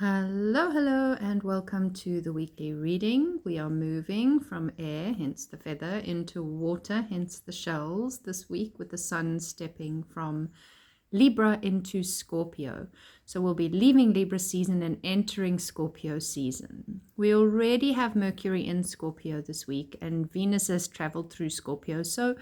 Hello, and welcome to the weekly reading. We are moving from air, hence the feather, into water, hence the shells, this week with the sun stepping from Libra into Scorpio. So we'll be leaving Libra season and entering Scorpio season. We already have Mercury in Scorpio this week, and Venus has traveled through Scorpio. So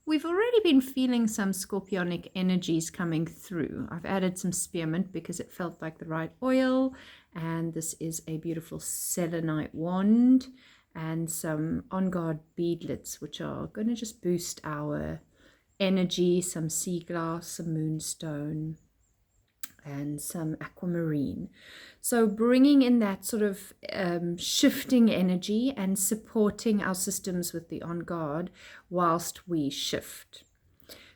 we've already been feeling some scorpionic energies coming through. I've added some spearmint because it felt like the right oil. And this is a beautiful selenite wand and some on guard beadlets, which are going to just boost our energy. Some sea glass, some moonstone, and some aquamarine. So bringing in that sort of shifting energy and supporting our systems with the on guard whilst we shift.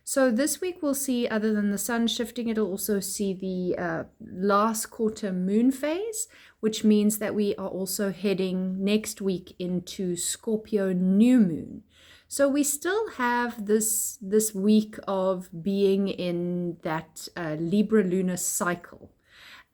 So this week we'll see, other than the sun shifting, it'll also see the last quarter moon phase, which means that we are also heading next week into Scorpio new moon. So we still have this week of being in that Libra lunar cycle.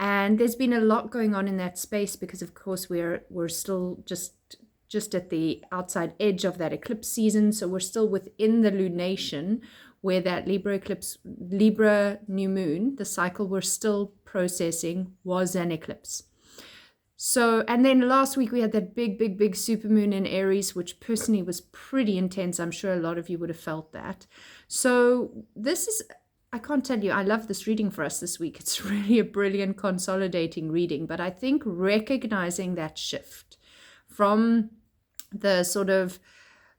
And there's been a lot going on in that space because, of course, we're still just at the outside edge of that eclipse season. So we're still within the lunation where that Libra new moon, the cycle we're still processing, was an eclipse. So, and then last week we had that big supermoon in Aries, which personally was pretty intense. I'm sure a lot of you would have felt that. So this is, I can't tell you, I love this reading for us this week. It's really a brilliant consolidating reading, but I think recognizing that shift from the sort of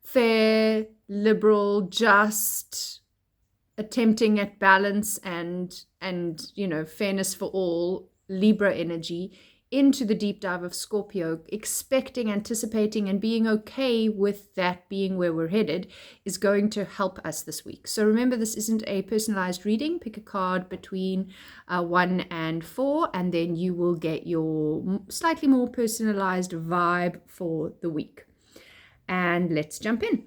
fair, liberal, just attempting at balance and fairness for all Libra energy into the deep dive of Scorpio, expecting, anticipating, and being okay with that being where we're headed is going to help us this week. So remember, this isn't a personalized reading. Pick a card between 1 and 4, and then you will get your slightly more personalized vibe for the week. And let's jump in.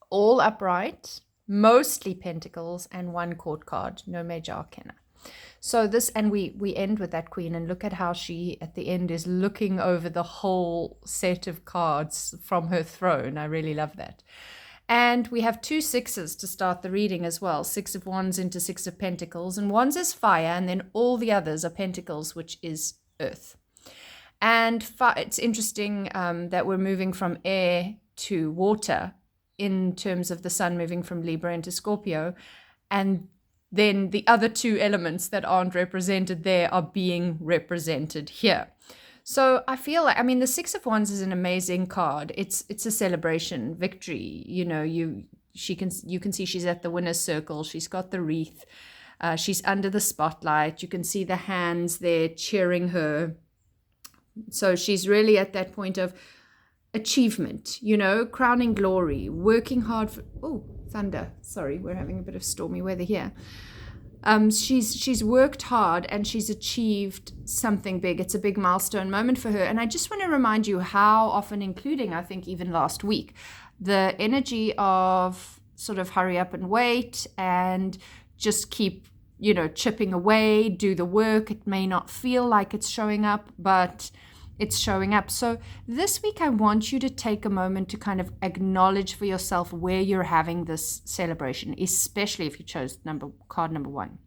All upright, mostly pentacles, and 1 court card, no major arcana. So this, and we end with that queen, and look at how she at the end is looking over the whole set of cards from her throne. I really love that. And we have 2 sixes to start the reading as well. 6 of Wands into 6 of Pentacles, and Wands is fire, and then all the others are Pentacles, which is earth. And it's interesting that we're moving from air to water in terms of the sun moving from Libra into Scorpio, and then the other 2 elements that aren't represented there are being represented here. So I feel like, the 6 of Wands is an amazing card. It's a celebration, victory. You can see she's at the winner's circle. She's got the wreath. She's under the spotlight. You can see the hands there cheering her. So she's really at that point of achievement, crowning glory, working hard for, thunder. Sorry, we're having a bit of stormy weather here. She's worked hard and she's achieved something big. It's a big milestone moment for her. And I just want to remind you how often, including, I think, even last week, the energy of sort of hurry up and wait and just keep, chipping away, do the work. It may not feel like it's showing up, but it's showing up. So this week, I want you to take a moment to kind of acknowledge for yourself where you're having this celebration, especially if you chose card number 1.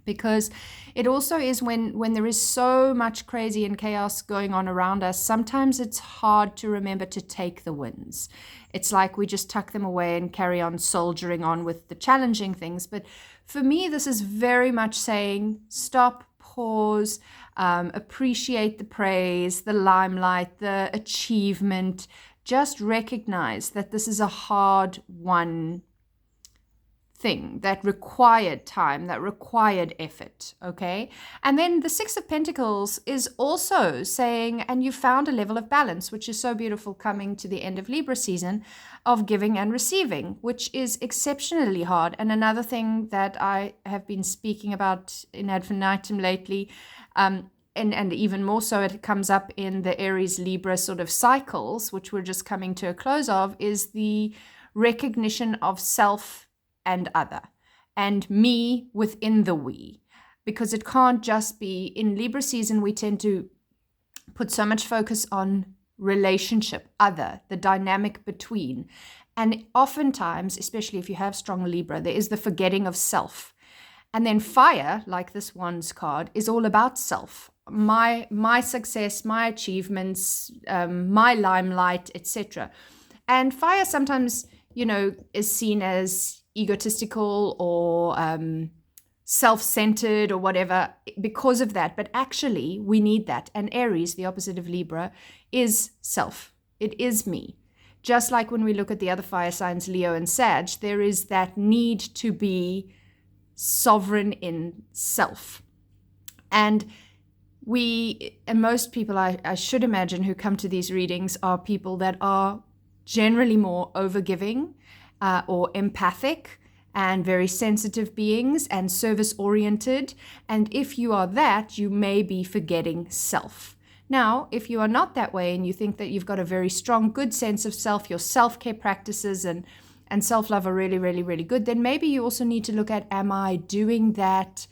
Because it also is when there is so much crazy and chaos going on around us, sometimes it's hard to remember to take the wins. It's like we just tuck them away and carry on soldiering on with the challenging things. But for me, this is very much saying, stop, pause, appreciate the praise, the limelight, the achievement. Just recognize that this is a hard-won thing that required time, that required effort, okay? And then the 6 of Pentacles is also saying, and you found a level of balance, which is so beautiful coming to the end of Libra season, of giving and receiving, which is exceptionally hard. And another thing that I have been speaking about in Ad Infinitum lately, and even more so, it comes up in the Aries Libra sort of cycles, which we're just coming to a close of, is the recognition of self and other, and me within the we. because it can't just be, in Libra season, we tend to put so much focus on relationship, other, the dynamic between. And oftentimes, especially if you have strong Libra, there is the forgetting of self. And then fire, like this Wands card, is all about self. My success, my achievements, my limelight, etc. And fire sometimes, is seen as egotistical or self-centered or whatever because of that. But actually, we need that. And Aries, the opposite of Libra, is self. It is me. Just like when we look at the other fire signs, Leo and Sag, there is that need to be sovereign in self. And most people, I should imagine, who come to these readings are people that are generally more overgiving or empathic and very sensitive beings and service-oriented. And if you are that, you may be forgetting self. Now, if you are not that way and you think that you've got a very strong, good sense of self, your self-care practices and self-love are really, really, really good, then maybe you also need to look at, am I doing that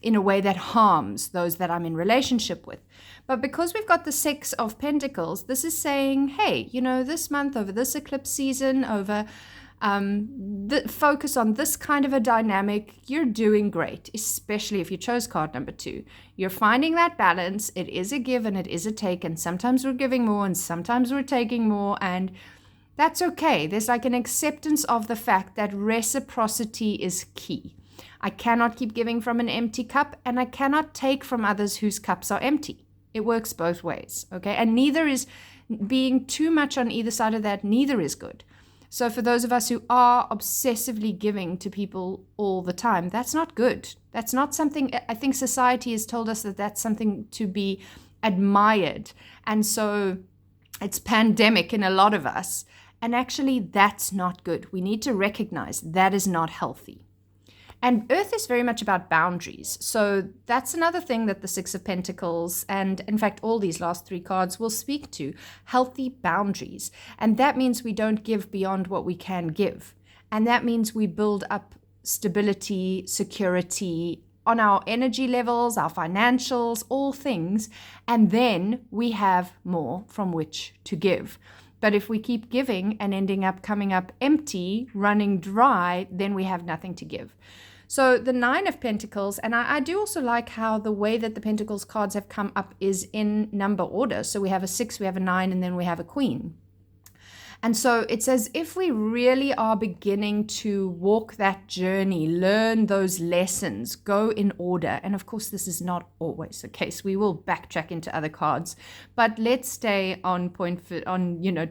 in a way that harms those that I'm in relationship with? But because we've got the Six of Pentacles, this is saying, hey, this month, over this eclipse season, over focus on this kind of a dynamic, you're doing great, especially if you chose card number 2. You're finding that balance. It is a give and it is a take, and sometimes we're giving more and sometimes we're taking more, and that's okay. There's like an acceptance of the fact that reciprocity is key. I cannot keep giving from an empty cup, and I cannot take from others whose cups are empty. It works both ways, okay? And neither is being too much on either side of that, neither is good. So for those of us who are obsessively giving to people all the time, that's not good. That's not something, I think society has told us that that's something to be admired. And so it's pandemic in a lot of us. And actually, that's not good. We need to recognize that is not healthy. And Earth is very much about boundaries. So that's another thing that the Six of Pentacles, and in fact, all these last 3 cards will speak to, healthy boundaries. And that means we don't give beyond what we can give. And that means we build up stability, security on our energy levels, our financials, all things. And then we have more from which to give. But if we keep giving and ending up coming up empty, running dry, then we have nothing to give. So the Nine of Pentacles, and I do also like how the way that the Pentacles cards have come up is in number order. So we have a 6, we have a 9, and then we have a Queen. And so it's as if we really are beginning to walk that journey, learn those lessons, go in order. And of course, this is not always the case. We will backtrack into other cards, but let's stay on point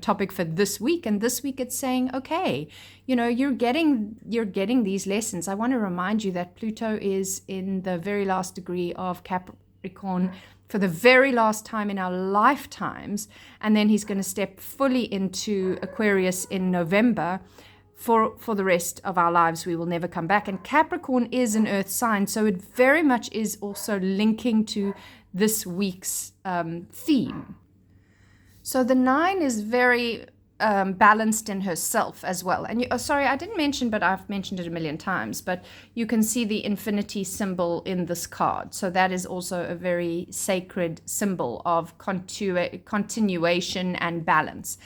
topic for this week. And this week it's saying, okay, you're getting these lessons. I want to remind you that Pluto is in the very last degree of Capricorn for the very last time in our lifetimes, and then he's going to step fully into Aquarius in November. For the rest of our lives, we will never come back. And Capricorn is an earth sign, so it very much is also linking to this week's theme. So the 9 is very balanced in herself as well. And sorry, I didn't mention, but I've mentioned it a million times, but you can see the infinity symbol in this card. So that is also a very sacred symbol of continuation and balance.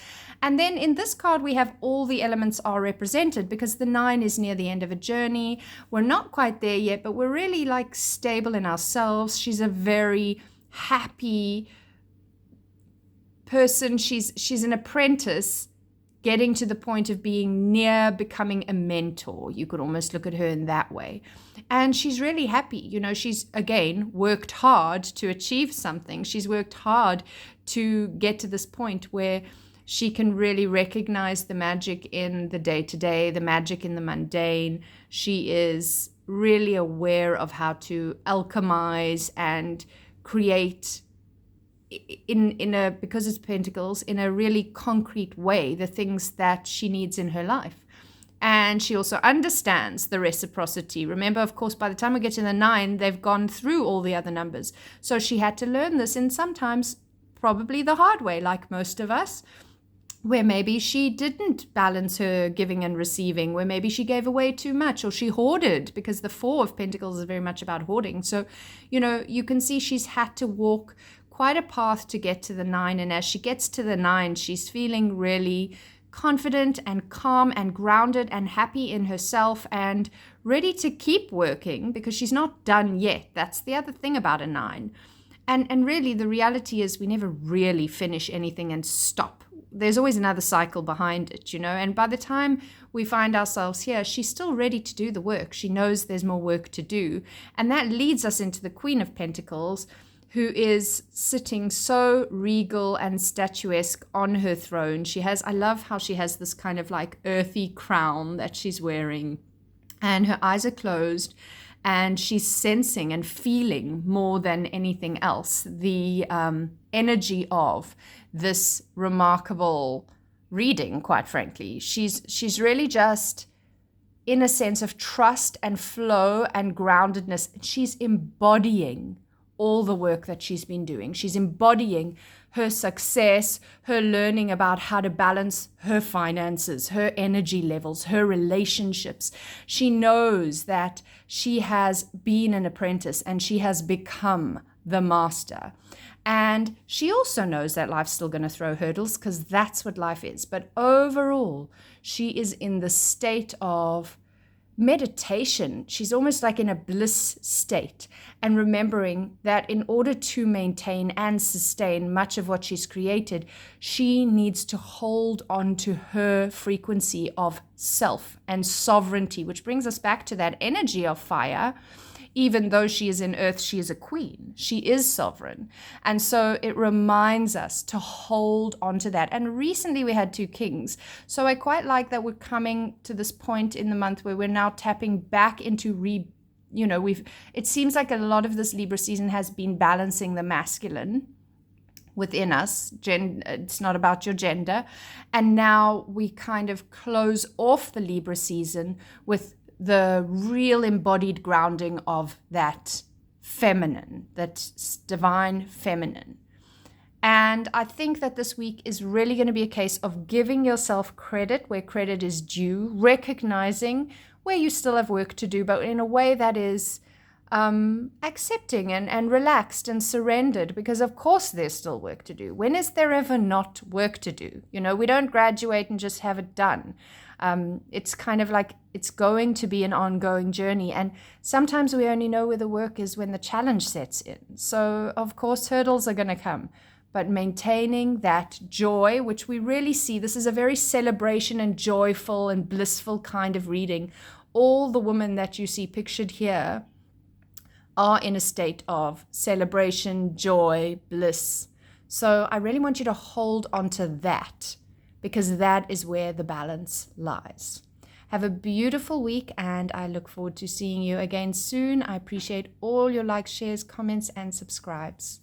And then in this card, we have all the elements are represented because the 9 is near the end of a journey. We're not quite there yet, but we're really like stable in ourselves. She's a very happy person. She's an apprentice getting to the point of being near becoming a mentor. You could almost look at her in that way. And she's really happy. She's, again, worked hard to achieve something. She's worked hard to get to this point where she can really recognize the magic in the day-to-day, the magic in the mundane. She is really aware of how to alchemize and create because it's Pentacles, in a really concrete way, the things that she needs in her life. And she also understands the reciprocity. Remember, of course, by the time we get to the 9, they've gone through all the other numbers. So she had to learn this, and sometimes probably the hard way, like most of us. where maybe she didn't balance her giving and receiving, where maybe she gave away too much or she hoarded, because the Four of Pentacles is very much about hoarding. So, you can see she's had to walk quite a path to get to the 9. And as she gets to the 9, she's feeling really confident and calm and grounded and happy in herself and ready to keep working, because she's not done yet. That's the other thing about a 9. And really, the reality is we never really finish anything and stop. There's always another cycle behind it, and by the time we find ourselves here, she's still ready to do the work. She knows there's more work to do. And that leads us into the Queen of Pentacles, who is sitting so regal and statuesque on her throne. I love how she has this kind of like earthy crown that she's wearing, and her eyes are closed, and she's sensing and feeling more than anything else the energy of this remarkable reading, quite frankly. She's really just in a sense of trust and flow and groundedness. She's embodying all the work that she's been doing. She's embodying her success, her learning about how to balance her finances, her energy levels, her relationships. She knows that she has been an apprentice and she has become the master. And she also knows that life's still going to throw hurdles, because that's what life is. But overall, she is in the state of meditation. She's almost like in a bliss state, and remembering that in order to maintain and sustain much of what she's created, she needs to hold on to her frequency of self and sovereignty, which brings us back to that energy of fire. Even though she is in earth, she is a queen. She is sovereign. And so it reminds us to hold on to that. And recently we had 2 kings. So I quite like that we're coming to this point in the month where we're now tapping back into it seems like a lot of this Libra season has been balancing the masculine within us. It's not about your gender. And now we kind of close off the Libra season with the real embodied grounding of that feminine, that divine feminine. And I think that this week is really going to be a case of giving yourself credit where credit is due, recognizing where you still have work to do, but in a way that is accepting and relaxed and surrendered, because of course there's still work to do. When is there ever not work to do? We don't graduate and just have it done. It's kind of like it's going to be an ongoing journey. And sometimes we only know where the work is when the challenge sets in. So, of course, hurdles are going to come. But maintaining that joy, which we really see, this is a very celebration and joyful and blissful kind of reading. All the women that you see pictured here are in a state of celebration, joy, bliss. So I really want you to hold on to that, because that is where the balance lies. Have a beautiful week, and I look forward to seeing you again soon. I appreciate all your likes, shares, comments, and subscribes.